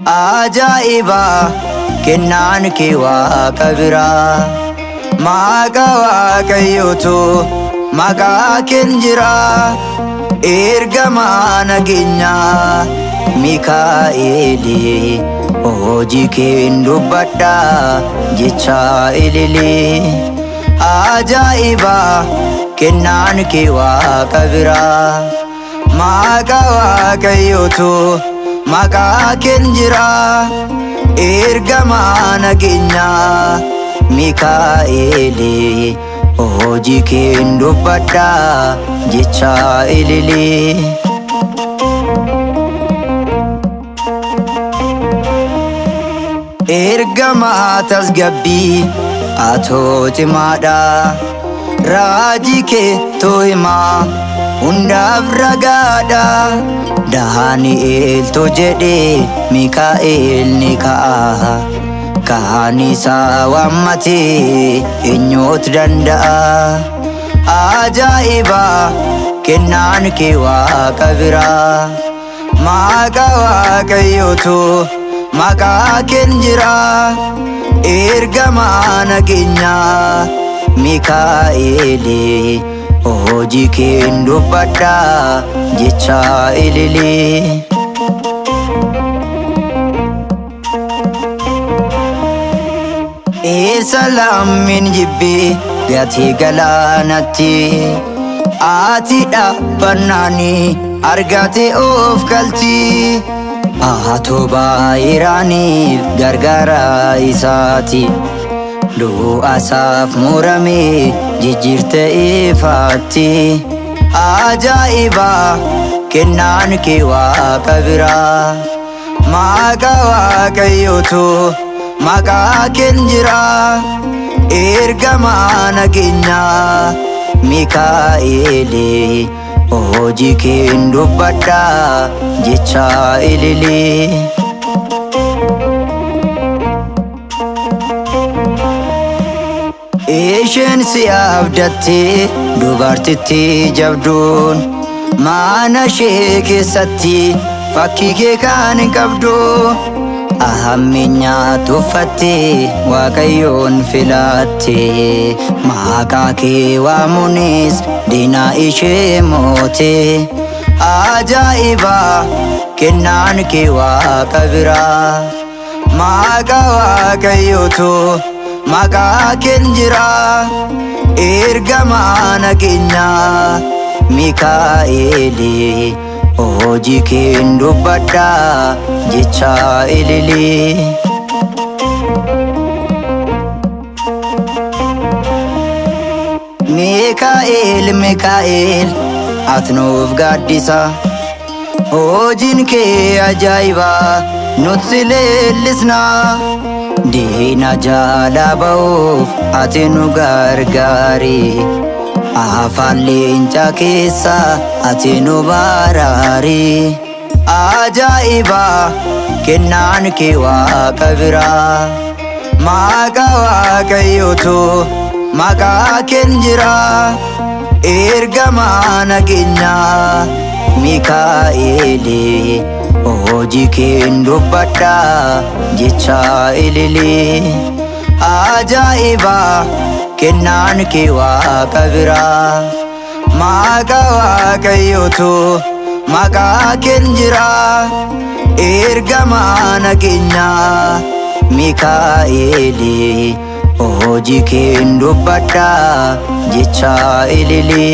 Ajaiba kennaan kee waaqa biraa maqaa waaqayyootu maqaa keen jira ergamaa nageenyaa Mikaa'eeli hojii keen dubbadha jecha ilili ajaiba kennaan kee waaqa biraa maqaa waaqayyootu maqaa keen jira ergamaa nageenyaa Mikaa'eeli hojii keen dubbadha jecha ilili ergamaa tasgabbii atoo cimaadha raajii kee too'imaa hundaaf ragaadha Daani'eel to jedhe Mikaa'el ni ka'a kaan isaa waammatee eenyutu danda'a ajaa'iba kennaan kee waaqa biraa maqaa waaqayyootu maqaa keen jira ergamaa nageenyaa Mikaa'eeli hojii keen dubbadha jecha ilili Salaamin jibbi gatii galaanatti ati dhaabbannaani argate of galti atoo baay'iraaniif gargaara isaati du'aasaaf muramee jijjiirte ifaatti ajaa'iba kennaan kee waaqa biraa maqaa waaqayyootu maqaa keen jira ergamaa nageenyaa Mikaa'eeli hojii keen dubbadha jecha ilili isheen si abdattee dubartittii jabduun mana ishee keessatti fakkii kee kan hin qabdu ahammeenyaa tuffattee waaqayyoon filattee maqaa kee waamuunis diina ishee moote ajaa'iba kennaan kee waaqa biraa maqaa waaqayyootu maqaa keen jira ergamaa nageenyaa Mikaa'eeli hojii keen dubbadha jecha ilili Mikaa'el ati nuuf gaaddisa hojiin kee ajaa'iba nutti leellisna diina jalaa ba'uuf ati nu gargaari afaan leencaa keessa ati nu baraari ajaa'iba kennaan kee waaqa biraa maqaa waaqayyootu maqaa keen jira ergamaa nageenyaa Mikaa'eeli hojii keen dubbadha jecha ilili ajaa'iba kennaan kee waaqa biraa maqaa waaqayyootu maqaa keen jira ergamaa nageenyaa Mikaa'eeli hojii keen dubbadha jecha ilili